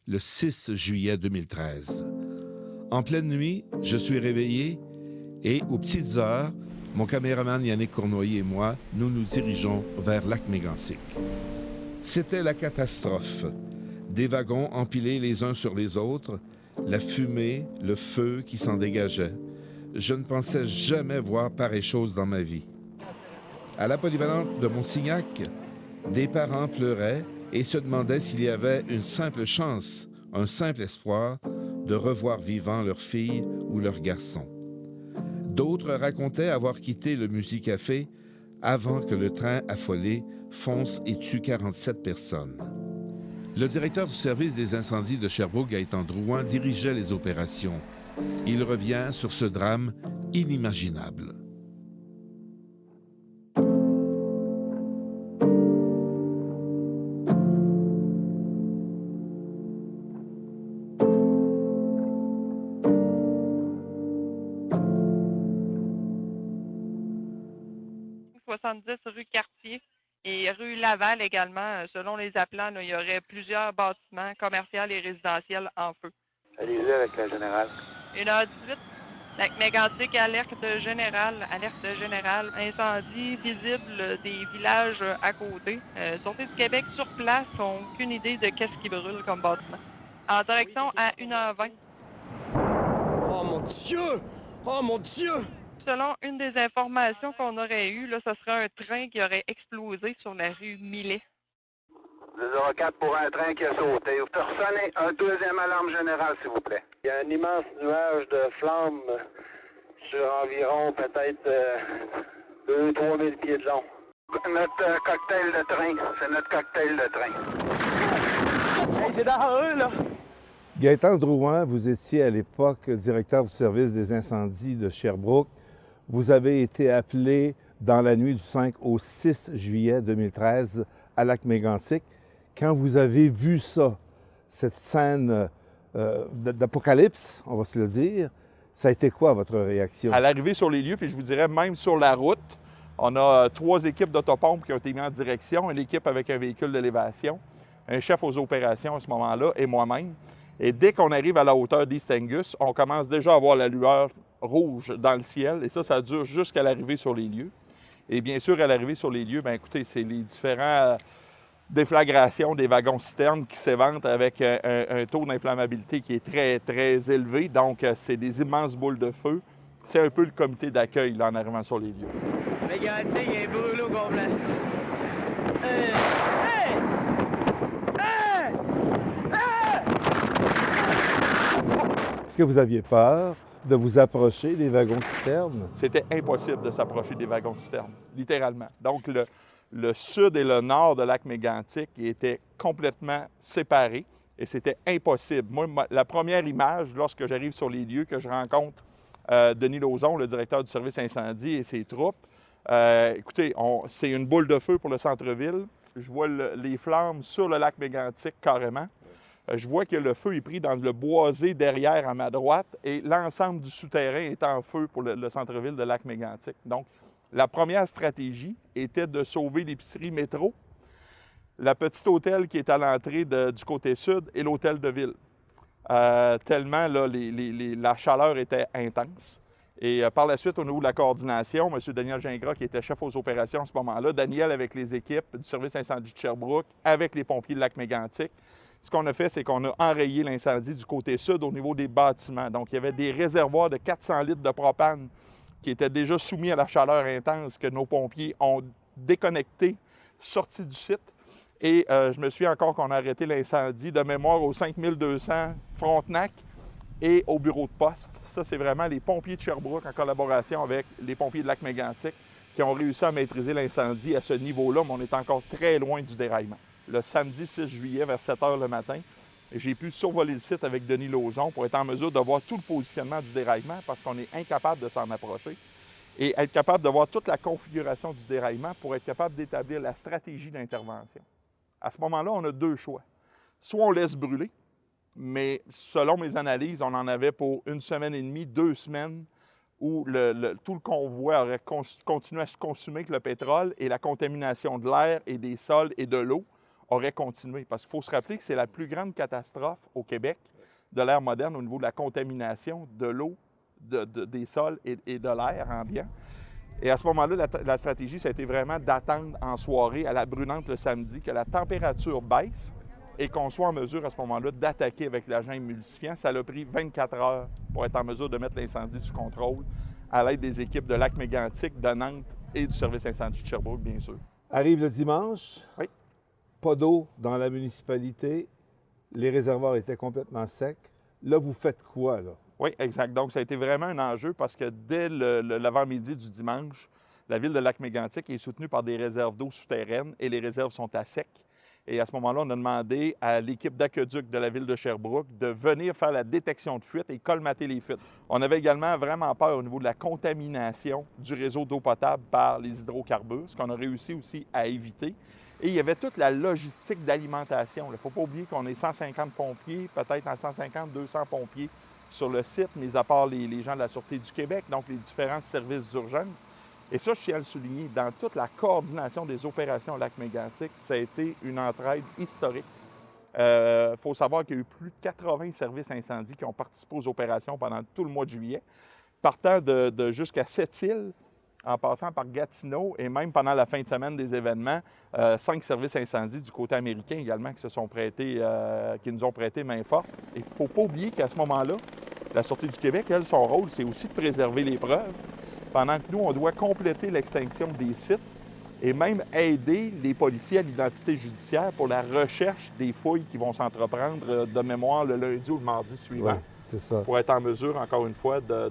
le 6 juillet 2013. En pleine nuit, je suis réveillé et, aux petites heures, mon caméraman Yannick Cournoyer et moi, nous nous dirigeons vers Lac-Mégantic. C'était la catastrophe. Des wagons empilés les uns sur les autres, la fumée, le feu qui s'en dégageait. Je ne pensais jamais voir pareille chose dans ma vie. À la polyvalente de Montignac, des parents pleuraient et se demandaient s'il y avait une simple chance, un simple espoir de revoir vivant leur fille ou leur garçon. D'autres racontaient avoir quitté le Musicafé avant que le train affolé fonce et tue 47 personnes. Le directeur du service des incendies de Sherbrooke, Gaétan Drouin, dirigeait les opérations. Il revient sur ce drame inimaginable. Rue Cartier et rue Laval également. Selon les appelants, là, il y aurait plusieurs bâtiments commerciaux et résidentiels en feu. Allez-y avec la générale. 1h18, Lac-Mégantic, alerte générale, incendie visible des villages à côté. Sûreté du Québec sur place, n'ont aucune idée de qu'est-ce qui brûle comme bâtiment. En direction à 1h20. Oh mon Dieu! Oh mon Dieu! Selon une des informations qu'on aurait eues, là, ce serait un train qui aurait explosé sur la rue Millet. 204 pour un train qui a sauté. Vous pouvez ressonner un deuxième alarme générale, s'il vous plaît. Il y a un immense nuage de flammes sur environ peut-être 2-3 000 pieds de long. Notre cocktail de train, c'est notre cocktail de train. Hey, c'est dans eux, là! Gaétan Drouin, vous étiez à l'époque directeur du service des incendies de Sherbrooke. Vous avez été appelé dans la nuit du 5 au 6 juillet 2013 à Lac-Mégantic. Quand vous avez vu ça, cette scène d'apocalypse, on va se le dire, ça a été quoi votre réaction? À l'arrivée sur les lieux, puis je vous dirais même sur la route, on a 3 équipes d'autopompes qui ont été mises en direction, une équipe avec un véhicule d'élévation, un chef aux opérations à ce moment-là et moi-même. Et dès qu'on arrive à la hauteur d'East Angus, on commence déjà à voir la lueur rouge dans le ciel. Et ça dure jusqu'à l'arrivée sur les lieux. Et bien sûr, à l'arrivée sur les lieux, bien écoutez, c'est les différents déflagrations des wagons-citernes qui s'éventrent avec un taux d'inflammabilité qui est très, très élevé. Donc, c'est des immenses boules de feu. C'est un peu le comité d'accueil là, en arrivant sur les lieux. Mégantic est brûlé au complet. Est-ce que vous aviez peur de vous approcher des wagons-citernes? C'était impossible de s'approcher des wagons-citernes, littéralement. Donc, le sud et le nord de Lac-Mégantic étaient complètement séparés et c'était impossible. Moi, la première image, lorsque j'arrive sur les lieux, que je rencontre Denis Lauzon, le directeur du service incendie et ses troupes, écoutez, c'est une boule de feu pour le centre-ville. Je vois les flammes sur le lac Mégantic carrément. Je vois que le feu est pris dans le boisé derrière à ma droite et l'ensemble du souterrain est en feu pour le centre-ville de Lac-Mégantic. Donc, la première stratégie était de sauver l'épicerie métro, la petite hôtel qui est à l'entrée du côté sud et l'hôtel de ville. Tellement là, la chaleur était intense. Et par la suite, au niveau de la coordination, M. Daniel Gingras, qui était chef aux opérations à ce moment-là, Daniel avec les équipes du service incendie de Sherbrooke, avec les pompiers de Lac-Mégantic, ce qu'on a fait, c'est qu'on a enrayé l'incendie du côté sud au niveau des bâtiments. Donc, il y avait des réservoirs de 400 litres de propane qui étaient déjà soumis à la chaleur intense que nos pompiers ont déconnectés, sortis du site. Et je me souviens encore qu'on a arrêté l'incendie de mémoire au 5200 Frontenac et au bureau de poste. Ça, c'est vraiment les pompiers de Sherbrooke en collaboration avec les pompiers de Lac-Mégantic qui ont réussi à maîtriser l'incendie à ce niveau-là, mais on est encore très loin du déraillement. Le samedi 6 juillet, vers 7 h le matin, j'ai pu survoler le site avec Denis Lauzon pour être en mesure de voir tout le positionnement du déraillement parce qu'on est incapable de s'en approcher et être capable de voir toute la configuration du déraillement pour être capable d'établir la stratégie d'intervention. À ce moment-là, on a 2 choix. Soit on laisse brûler, mais selon mes analyses, on en avait pour 1 semaine et demie, 2 semaines, où tout le convoi aurait continué à se consumer avec le pétrole et la contamination de l'air et des sols et de l'eau aurait continué. Parce qu'il faut se rappeler que c'est la plus grande catastrophe au Québec de l'ère moderne au niveau de la contamination de l'eau, des sols et de l'air ambiant. Et à ce moment-là, la stratégie, ça a été vraiment d'attendre en soirée à la brunante le samedi, que la température baisse et qu'on soit en mesure à ce moment-là d'attaquer avec l'agent émulsifiant. Ça a pris 24 heures pour être en mesure de mettre l'incendie sous contrôle à l'aide des équipes de Lac-Mégantic, de Nantes et du service incendie de Sherbrooke, bien sûr. Arrive le dimanche. Oui. Pas d'eau dans la municipalité. Les réservoirs étaient complètement secs. Là, vous faites quoi, là? Oui, exact. Donc, ça a été vraiment un enjeu parce que dès l'avant-midi du dimanche, la ville de Lac-Mégantic est soutenue par des réserves d'eau souterraines et les réserves sont à sec. Et à ce moment-là, on a demandé à l'équipe d'aqueduc de la ville de Sherbrooke de venir faire la détection de fuites et colmater les fuites. On avait également vraiment peur au niveau de la contamination du réseau d'eau potable par les hydrocarbures, ce qu'on a réussi aussi à éviter. Et il y avait toute la logistique d'alimentation. Il ne faut pas oublier qu'on est 150 pompiers, peut-être entre 150 et 200 pompiers sur le site, mis à part les gens de la Sûreté du Québec, donc les différents services d'urgence. Et ça, je tiens à le souligner, dans toute la coordination des opérations au Lac-Mégantic, ça a été une entraide historique. Il faut savoir qu'il y a eu plus de 80 services incendies qui ont participé aux opérations pendant tout le mois de juillet, partant de jusqu'à Sept-Îles, en passant par Gatineau, et même pendant la fin de semaine des événements, 5 services incendies du côté américain également qui nous ont prêté main forte. Il ne faut pas oublier qu'à ce moment-là, la Sûreté du Québec, elle, son rôle, c'est aussi de préserver les preuves, pendant que nous, on doit compléter l'extinction des sites et même aider les policiers à l'identité judiciaire pour la recherche des fouilles qui vont s'entreprendre de mémoire le lundi ou le mardi suivant. Oui, c'est ça. Pour être en mesure, encore une fois, de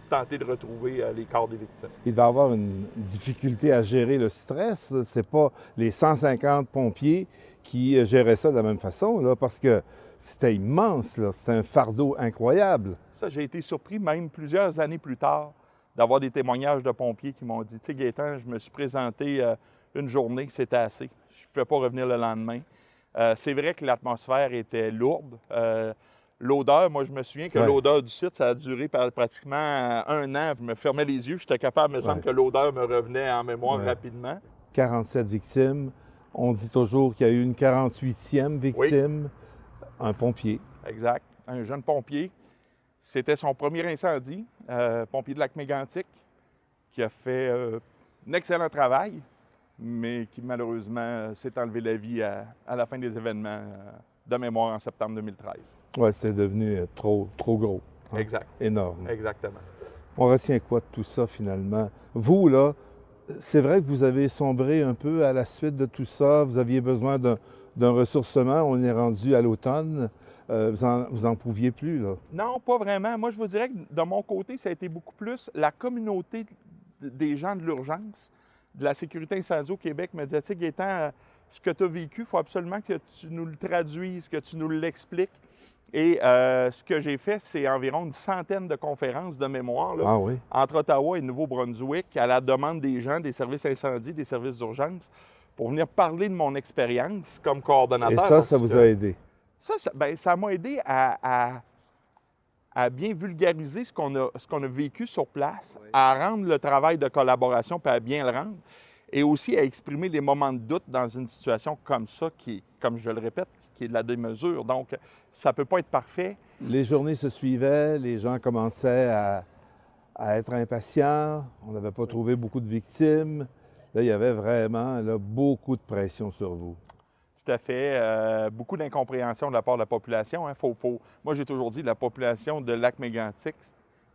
tenter de retrouver les corps des victimes. Il va y avoir une difficulté à gérer le stress. C'est pas les 150 pompiers qui géraient ça de la même façon, là, parce que c'était immense, là. C'était un fardeau incroyable. Ça, j'ai été surpris, même plusieurs années plus tard, d'avoir des témoignages de pompiers qui m'ont dit « Tu sais, Gaétan, je me suis présenté une journée, c'était assez. Je ne pouvais pas revenir le lendemain. » C'est vrai que l'atmosphère était lourde. L'odeur, moi, je me souviens que l'odeur du site, ça a duré pratiquement 1 an. Je me fermais les yeux, j'étais capable, il me semble que l'odeur me revenait en mémoire rapidement. 47 victimes. On dit toujours qu'il y a eu une 48e victime, un pompier. Exact. Un jeune pompier. C'était son premier incendie, pompier de Lac-Mégantic, qui a fait un excellent travail, mais qui malheureusement s'est enlevé la vie à la fin des événements de mémoire en septembre 2013. Oui, c'était devenu trop gros. Hein? Exact. Énorme. Exactement. On retient quoi de tout ça finalement? Vous, là, c'est vrai que vous avez sombré un peu à la suite de tout ça. Vous aviez besoin d'un ressourcement. On est rendu à l'automne. Vous en pouviez plus, là? Non, pas vraiment. Moi, je vous dirais que de mon côté, ça a été beaucoup plus la communauté des gens de l'urgence, de la sécurité incendie au Québec me disait, tu sais, Gaétan, ce que tu as vécu, il faut absolument que tu nous le traduises, que tu nous l'expliques. Et ce que j'ai fait, c'est environ une centaine de conférences de mémoire là, entre Ottawa et Nouveau-Brunswick à la demande des gens, des services incendies, des services d'urgence, pour venir parler de mon expérience comme coordonnateur. Et ça vous a aidé? Ça m'a aidé à bien vulgariser ce qu'on a vécu sur place, à rendre le travail de collaboration, puis à bien le rendre, et aussi à exprimer les moments de doute dans une situation comme ça, qui, comme je le répète, qui est de la démesure. Donc, ça ne peut pas être parfait. Les journées se suivaient, les gens commençaient à être impatients, on n'avait pas trouvé beaucoup de victimes. Là, il y avait vraiment beaucoup de pression sur vous. Tout à fait. Beaucoup d'incompréhension de la part de la population. Hein. Moi, j'ai toujours dit que la population de Lac-Mégantic,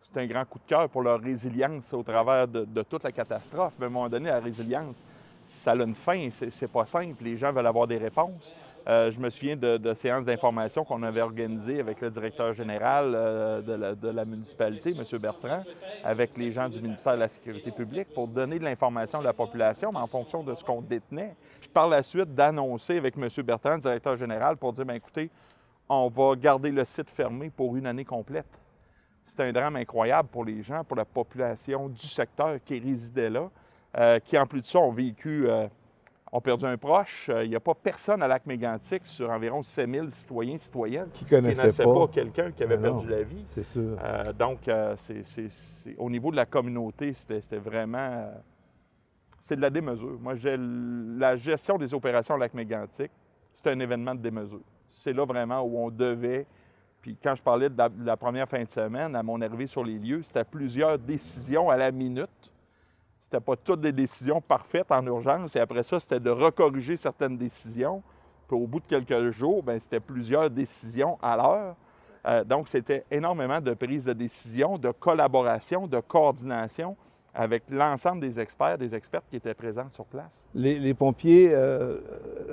c'est un grand coup de cœur pour leur résilience au travers de toute la catastrophe. Mais à un moment donné, la résilience, ça a une fin, c'est pas simple. Les gens veulent avoir des réponses. Je me souviens de séances d'information qu'on avait organisées avec le directeur général de la municipalité, M. Bertrand, avec les gens du ministère de la Sécurité publique pour donner de l'information à la population, mais en fonction de ce qu'on détenait. Puis par la suite, d'annoncer avec M. Bertrand, le directeur général, pour dire, bien, écoutez, on va garder le site fermé pour une année complète. C'est un drame incroyable pour les gens, pour la population du secteur qui résidait là, qui, en plus de ça, ont perdu un proche. Il n'y a pas personne à Lac-Mégantic sur environ 7000 citoyens, citoyennes qui ne connaissaient pas quelqu'un qui avait perdu la vie. C'est sûr. Donc, au niveau de la communauté, c'était vraiment... c'est de la démesure. Moi, la gestion des opérations Lac-Mégantic, c'est un événement de démesure. C'est là vraiment où on devait, puis quand je parlais de la première fin de semaine, à mon arrivée sur les lieux, c'était plusieurs décisions à la minute. C'était pas toutes des décisions parfaites en urgence, et après ça, c'était de recorriger certaines décisions. Puis au bout de quelques jours, bien, c'était plusieurs décisions à l'heure. Donc, c'était énormément de prises de décision, de collaboration, de coordination avec l'ensemble des experts, des expertes qui étaient présents sur place. Les pompiers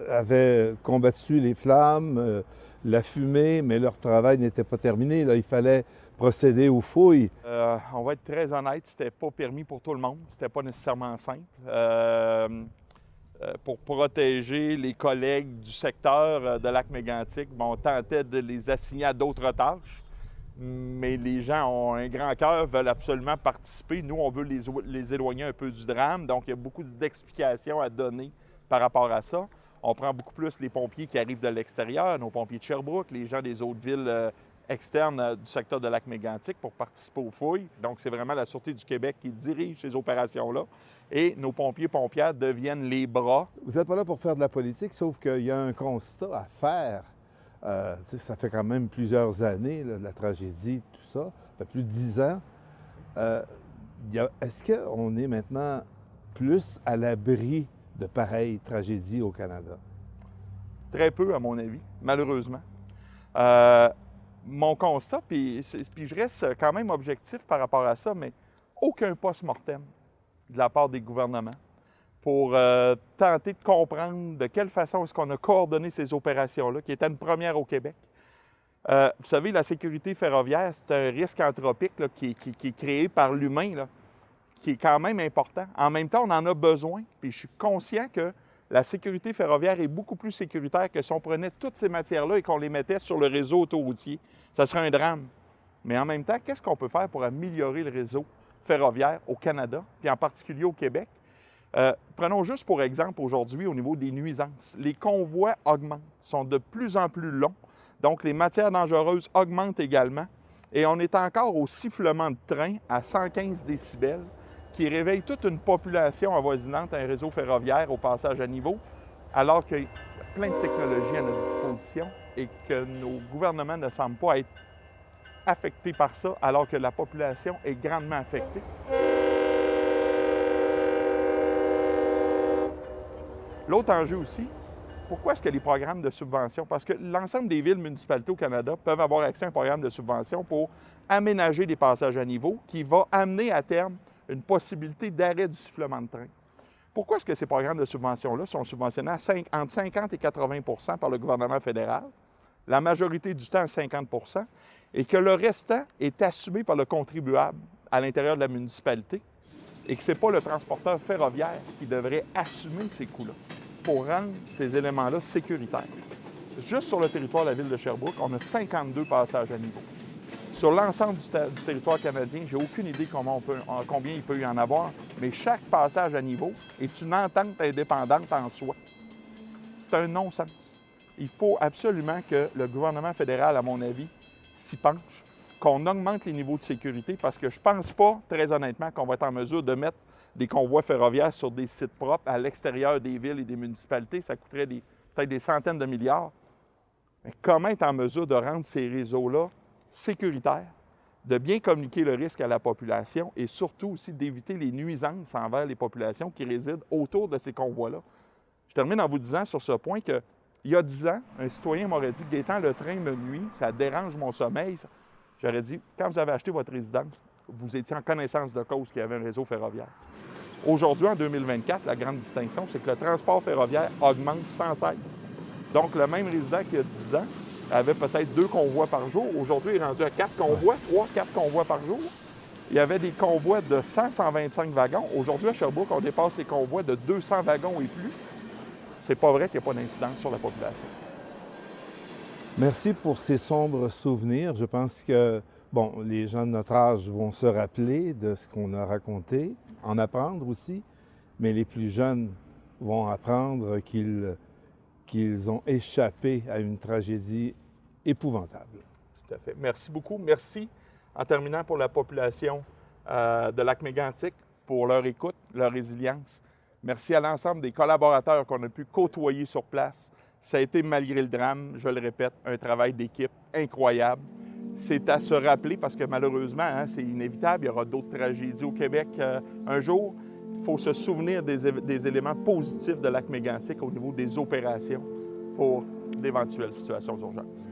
avaient combattu les flammes, la fumée, mais leur travail n'était pas terminé. Là, il fallait procéder aux fouilles. On va être très honnête, c'était pas permis pour tout le monde. C'était pas nécessairement simple. Pour protéger les collègues du secteur de Lac-Mégantic, on tentait de les assigner à d'autres tâches. Mais les gens ont un grand cœur, veulent absolument participer. Nous, on veut les éloigner un peu du drame. Donc, il y a beaucoup d'explications à donner par rapport à ça. On prend beaucoup plus les pompiers qui arrivent de l'extérieur, nos pompiers de Sherbrooke, les gens des autres villes externes du secteur de Lac-Mégantic pour participer aux fouilles. Donc, c'est vraiment la Sûreté du Québec qui dirige ces opérations-là. Et nos pompiers-pompières deviennent les bras. Vous n'êtes pas là pour faire de la politique, sauf qu'il y a un constat à faire. Ça fait quand même plusieurs années, là, la tragédie, tout ça. Ça fait plus de 10 ans. Est-ce qu'on est maintenant plus à l'abri de pareilles tragédies au Canada? Très peu, à mon avis, malheureusement. Mon constat, puis je reste quand même objectif par rapport à ça, mais aucun post-mortem de la part des gouvernements pour tenter de comprendre de quelle façon est-ce qu'on a coordonné ces opérations-là, qui étaient une première au Québec. Vous savez, la sécurité ferroviaire, c'est un risque anthropique là, qui est créé par l'humain, là, qui est quand même important. En même temps, on en a besoin, puis je suis conscient que la sécurité ferroviaire est beaucoup plus sécuritaire que si on prenait toutes ces matières-là et qu'on les mettait sur le réseau autoroutier. Ça serait un drame. Mais en même temps, qu'est-ce qu'on peut faire pour améliorer le réseau ferroviaire au Canada, puis en particulier au Québec? Prenons juste pour exemple aujourd'hui au niveau des nuisances. Les convois augmentent, sont de plus en plus longs, donc les matières dangereuses augmentent également. Et on est encore au sifflement de train à 115 décibels, qui réveille toute une population avoisinante à un réseau ferroviaire au passage à niveau, alors qu'il y a plein de technologies à notre disposition et que nos gouvernements ne semblent pas être affectés par ça, alors que la population est grandement affectée. L'autre enjeu aussi, pourquoi est-ce que les programmes de subvention? Parce que l'ensemble des villes municipalités au Canada peuvent avoir accès à un programme de subvention pour aménager des passages à niveau qui va amener à terme une possibilité d'arrêt du sifflement de train. Pourquoi est-ce que ces programmes de subvention-là sont subventionnés entre 50 et 80 % par le gouvernement fédéral, la majorité du temps à 50 % et que le restant est assumé par le contribuable à l'intérieur de la municipalité et que ce n'est pas le transporteur ferroviaire qui devrait assumer ces coûts-là pour rendre ces éléments-là sécuritaires? Juste sur le territoire de la ville de Sherbrooke, on a 52 passages à niveau. Sur l'ensemble du territoire canadien, j'ai aucune idée combien il peut y en avoir, mais chaque passage à niveau est une entente indépendante en soi. C'est un non-sens. Il faut absolument que le gouvernement fédéral, à mon avis, s'y penche, qu'on augmente les niveaux de sécurité, parce que je ne pense pas, très honnêtement, qu'on va être en mesure de mettre des convois ferroviaires sur des sites propres à l'extérieur des villes et des municipalités. Ça coûterait peut-être des centaines de milliards. Mais comment être en mesure de rendre ces réseaux-là sécuritaires, de bien communiquer le risque à la population et surtout aussi d'éviter les nuisances envers les populations qui résident autour de ces convois-là? Je termine en vous disant sur ce point qu'il y a 10 ans, un citoyen m'aurait dit « Gaétan, le train me nuit, ça dérange mon sommeil. » J'aurais dit « Quand vous avez acheté votre résidence, vous étiez en connaissance de cause qu'il y avait un réseau ferroviaire. » Aujourd'hui, en 2024, la grande distinction, c'est que le transport ferroviaire augmente sans cesse. Donc, le même résident qu'il y a 10 ans avait peut-être 2 convois par jour. Aujourd'hui, il est rendu à 4 convois, 3-4 convois par jour. Il y avait des convois de 100-125 wagons. Aujourd'hui, à Sherbrooke, on dépasse les convois de 200 wagons et plus. C'est pas vrai qu'il n'y a pas d'incidence sur la population. Merci pour ces sombres souvenirs. Je pense que, les gens de notre âge vont se rappeler de ce qu'on a raconté, en apprendre aussi, mais les plus jeunes vont apprendre qu'ils ont échappé à une tragédie épouvantable. Tout à fait. Merci beaucoup. Merci, en terminant, pour la population de Lac-Mégantic, pour leur écoute, leur résilience. Merci à l'ensemble des collaborateurs qu'on a pu côtoyer sur place. Ça a été, malgré le drame, je le répète, un travail d'équipe incroyable. C'est à se rappeler parce que malheureusement, hein, c'est inévitable, il y aura d'autres tragédies au Québec un jour. Il faut se souvenir des éléments positifs de Lac-Mégantic au niveau des opérations pour d'éventuelles situations d'urgence.